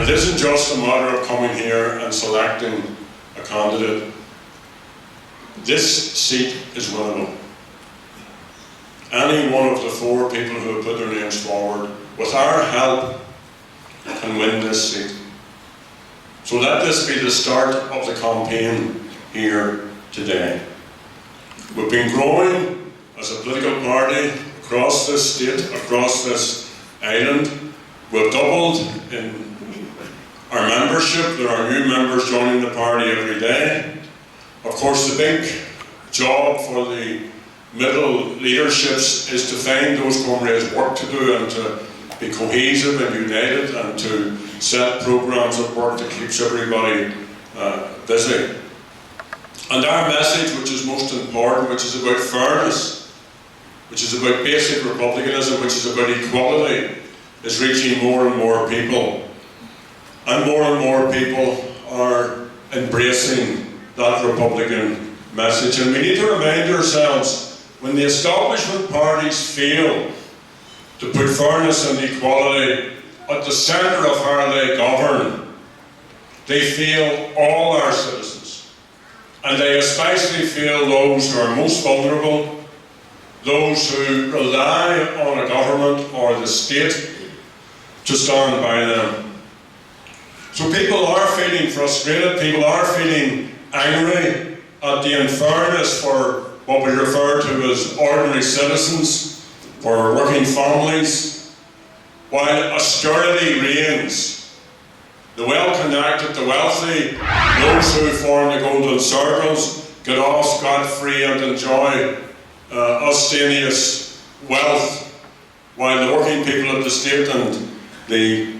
It isn't just a matter of coming here and selecting a candidate. This seat is winnable. Any one of the 4 people who have put their names forward, with our help, can win this seat. So let this be the start of the campaign here today. We've been growing as a political party across this state, across this island. We've doubled in our membership. There are new members joining the party every day. Of course, the big job for the middle leaderships is to find those comrades work to do and to be cohesive and united and to set programmes of work that keeps everybody busy. And our message, which is most important, which is about fairness, which is about basic republicanism, which is about equality, is reaching more and more people. And more people are embracing that Republican message. And we need to remind ourselves, when the establishment parties fail to put fairness and equality at the centre of how they govern, they fail all our citizens. And they especially fail those who are most vulnerable, those who rely on a government or the state to stand by them. So people are feeling frustrated, people are feeling angry at the unfairness for what we refer to as ordinary citizens, for working families, while austerity reigns. The well-connected, the wealthy, those who form the golden circles, get off scot-free and enjoy ostentatious wealth, while the working people of the state and the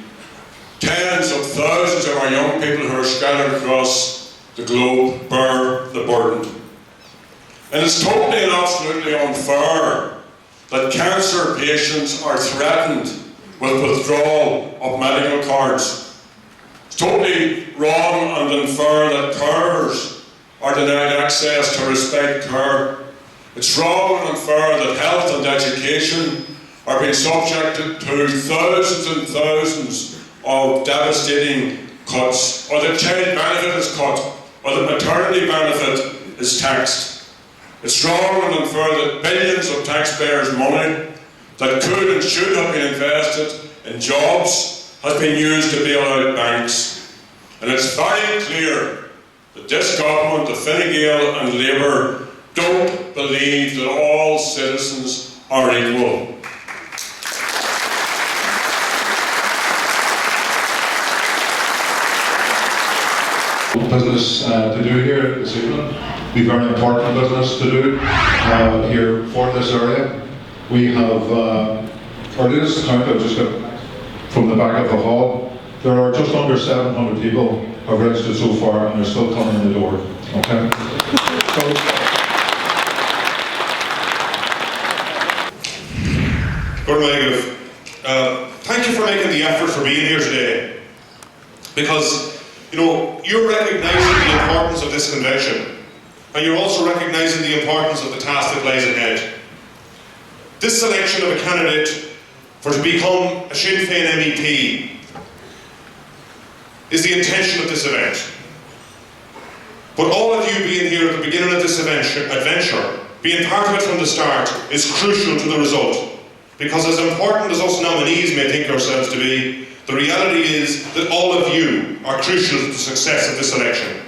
tens of thousands of our young people who are scattered across the globe bear the burden. And it's totally and absolutely unfair that cancer patients are threatened with withdrawal of medical cards. It's totally wrong and unfair that carers are denied access to respite care. It's wrong and unfair that health and education are being subjected to thousands and thousands of devastating cuts, or the child benefit is cut, or the maternity benefit is taxed. It's wrong and unfair that billions of taxpayers' money that could and should have been invested in jobs has been used to bail out banks. And it's very clear that this government, the Fine Gael and Labour, don't believe that all citizens are equal. Business to do here this evening. Be very important business to do here for this area. We have our latest count I've just got from the back of the hall. There are just under 700 people who have registered so far, and they're still coming in the door. Okay. Thank you for making the effort for being here today, because you're recognising the importance of this convention, and you're also recognising the importance of the task that lies ahead. This selection of a candidate for to become a Sinn Féin MEP is the intention of this event. But all of you being here at the beginning of this adventure, being part of it from the start, is crucial to the result. Because as important as us nominees may think ourselves to be, the reality is that all of you are crucial to the success of this election.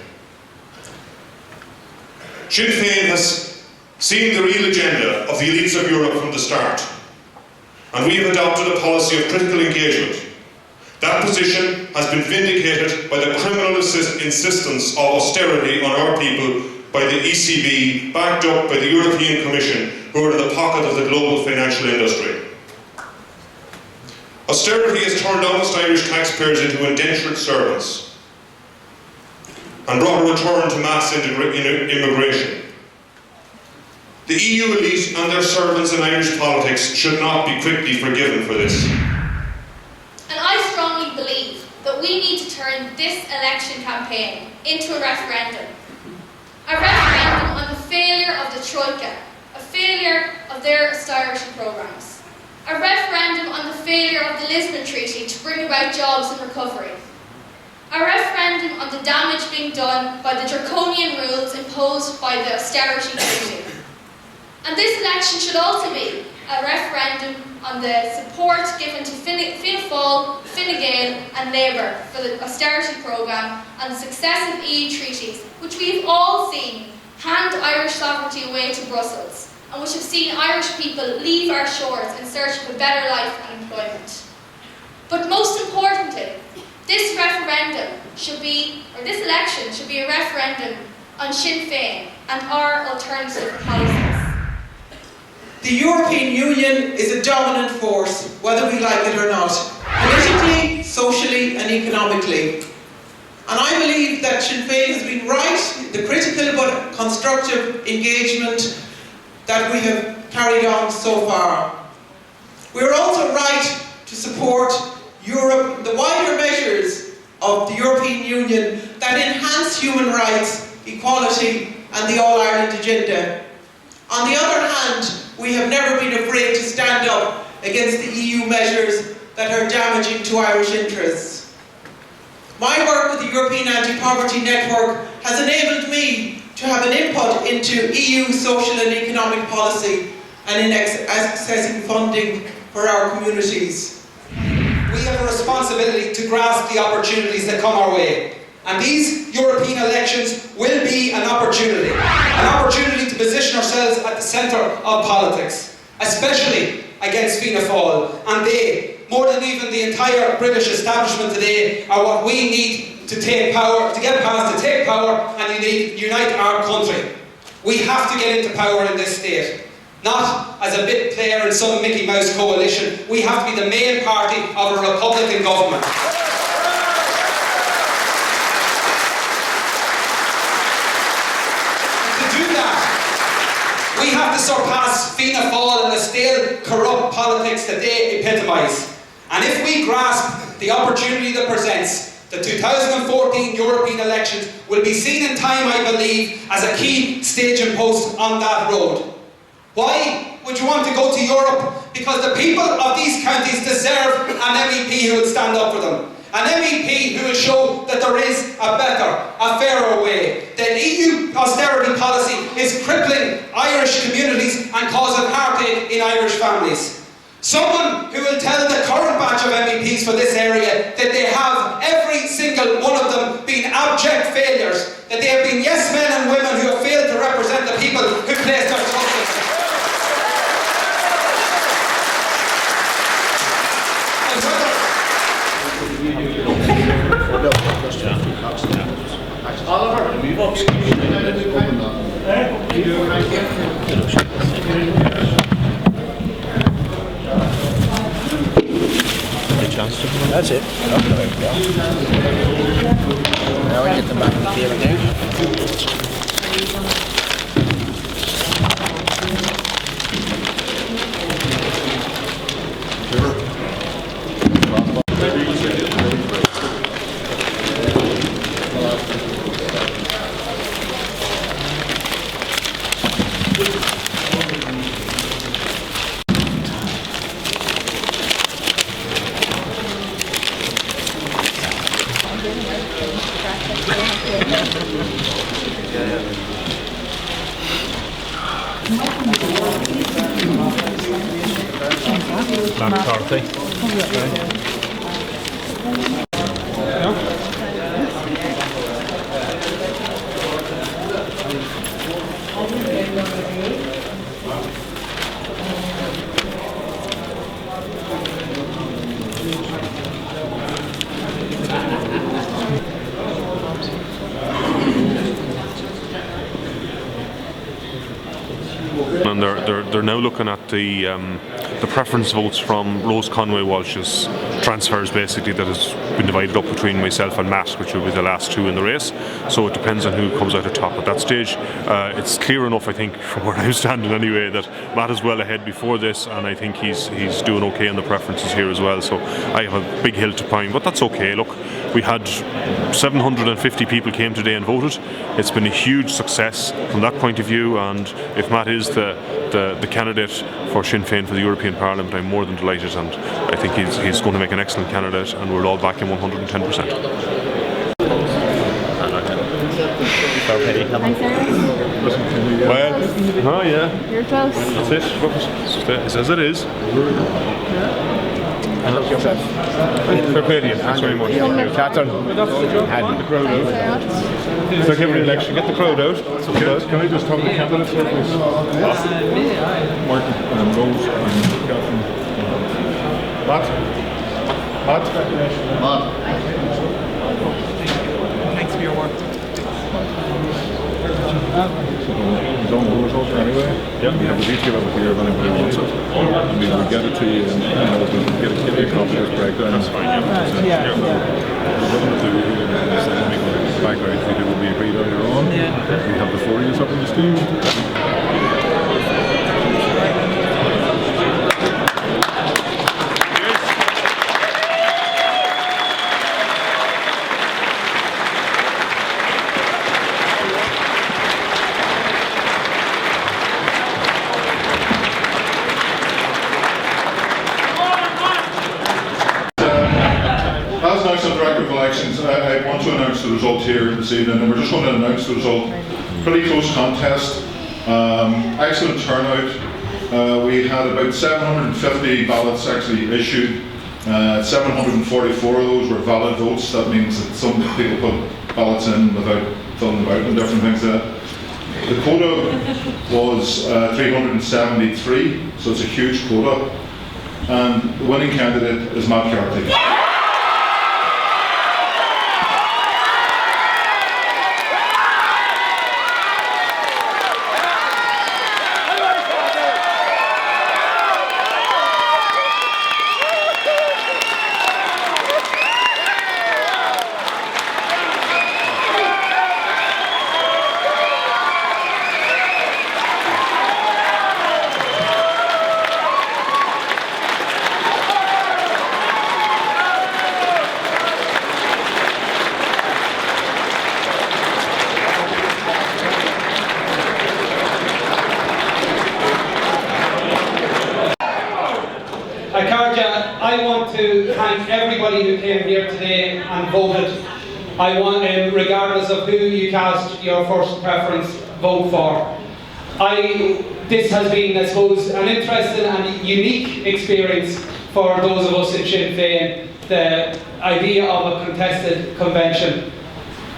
Sinn Féin has seen the real agenda of the elites of Europe from the start, and we have adopted a policy of critical engagement. That position has been vindicated by the criminal insistence of austerity on our people by the ECB, backed up by the European Commission, who are in the pocket of the global financial industry. Austerity has turned honest Irish taxpayers into indentured servants and brought a return to mass immigration. The EU elite and their servants in Irish politics should not be quickly forgiven for this. And I strongly believe that we need to turn this election campaign into a referendum. A referendum on the failure of the Troika, a failure of their austerity programmes. A referendum on the failure of the Lisbon Treaty to bring about jobs and recovery. A referendum on the damage being done by the draconian rules imposed by the austerity treaty. And this election should also be a referendum on the support given to Fianna Fáil, Fine Gael and Labour for the austerity programme and the successive EU treaties, which we have all seen hand Irish sovereignty away to Brussels, and which have seen Irish people leave our shores in search of a better life and employment. But most importantly, this referendum should be, or this election should be a referendum on Sinn Féin and our alternative policies. The European Union is a dominant force, whether we like it or not, politically, socially and economically. And I believe that Sinn Féin has been right in the critical but constructive engagement that we have carried on so far. We are also right to support Europe, the wider measures of the European Union that enhance human rights, equality and the All-Ireland agenda. On the other hand, we have never been afraid to stand up against the EU measures that are damaging to Irish interests. My work with the European Anti-Poverty Network has enabled me to have an input into EU social and economic policy and in accessing funding for our communities. We have a responsibility to grasp the opportunities that come our way. And these European elections will be an opportunity to position ourselves at the centre of politics, especially against Fianna Fáil. And they, more than even the entire British establishment today, are what we need to take power, to get past, to take power and unite our country. We have to get into power in this state. Not as a bit player in some Mickey Mouse coalition. We have to be the main party of a Republican government. We have to surpass Fianna Fáil and the stale, corrupt politics that they epitomise. And if we grasp the opportunity that presents, the 2014 European elections will be seen in time, I believe, as a key staging post on that road. Why would you want to go to Europe? Because the people of these counties deserve an MEP who will stand up for them. An MEP who will show that there is a better, a fairer way. That EU austerity policy is crippling Irish communities and causing heartache in Irish families. Someone who will tell the current batch of MEPs for this area that they have, every single one of them, been abject failures. That they have been yes men and women who have failed to represent the people who placed their trust in them. That's it. Now we get them back on the table now. Carthy. And they're now looking at the preference votes from Conway Walsh's transfers, basically, that has been divided up between myself and Matt, which will be the last two in the race. So it depends on who comes out at top at that stage. It's clear enough, I think, from where I'm standing anyway, that Matt is well ahead before this, and I think he's doing okay on the preferences here as well. So I have a big hill to climb, but that's okay. Look, we had 750 people came today and voted. It's been a huge success from that point of view, and if Matt is the candidate for Sinn Féin for the European Parliament, I'm more than delighted, and I think he's going to make an excellent candidate, and we'll all back him 110%. Thanks, Sarah. Well, oh yeah, You're close. that's it. It's as it is. Fair play to you. Thanks very much. Kathyrn. The crowd Thanks out. very much. It's like every election. Get the crowd out. Can I just talk to the candidates here, please? Martin and Rose and Kathyrn. Matt? Thanks for your work. It's on the results anyway. Yeah. We have a detail of it here if anybody wants it. I mean, we'll get it to you and we'll get a copy of this breakdown. That's fine, yeah. What we'll do is make a background figure will be agreed earlier on. We have the 40 up on the stage. As announced on Director of Elections, I want to announce the result here this evening, and we're just going to announce the result. Pretty close contest, excellent turnout. We had about 750 ballots actually issued. 744 of those were valid votes. That means that some people put ballots in without filling them out and different things like that. The quota was 373, so it's a huge quota. And the winning candidate is Matt Carthy. I want to thank everybody who came here today and voted. I want, regardless of who you cast your first preference vote for. This has been, I suppose, an interesting and unique experience for those of us in Sinn Féin, the idea of a contested convention.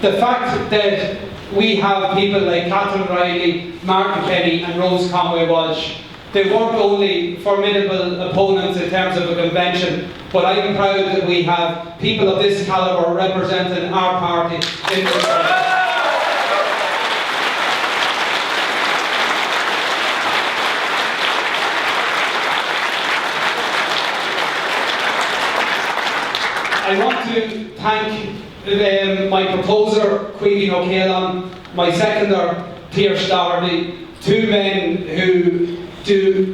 The fact that we have people like Kathyrn Reilly, Martin Kenny and Rose Conway Walsh. They weren't only formidable opponents in terms of a convention, but I'm proud that we have people of this calibre representing our party in this convention. I want to thank my proposer, Queenie O'Callaghan, my seconder, Pierce Doherty, two men who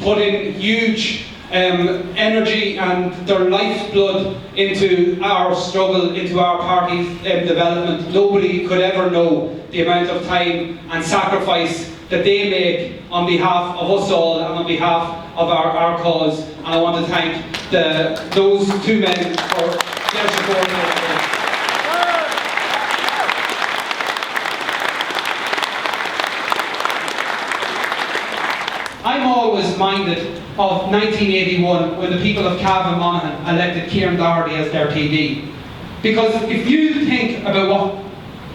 put in huge energy and their lifeblood into our struggle, into our party's development. Nobody could ever know the amount of time and sacrifice that they make on behalf of us all and on behalf of our cause. And I want to thank those two men for their support. I'm always minded of 1981 when the people of Cavan Monaghan elected Kieran Doherty as their TD. Because if you think about what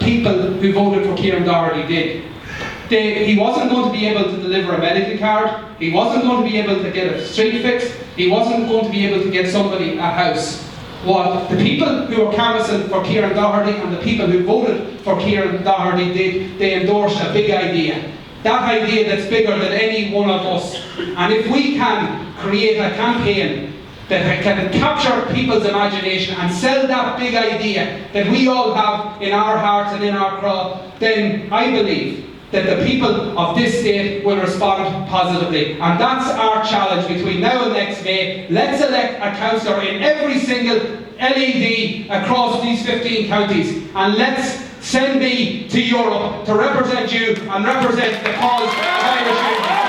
people who voted for Kieran Doherty did, he wasn't going to be able to deliver a medical card, he wasn't going to be able to get a street fix, he wasn't going to be able to get somebody a house. What the people who were canvassing for Kieran Doherty and the people who voted for Kieran Doherty did, they endorsed a big idea. That idea that's bigger than any one of us. And if we can create a campaign that can capture people's imagination and sell that big idea that we all have in our hearts and in our craw, then I believe that the people of this state will respond positively. And that's our challenge between now and next May. Let's elect a councillor in every single LED across these 15 counties. And let's send me to Europe to represent you and represent the cause of Irish unity.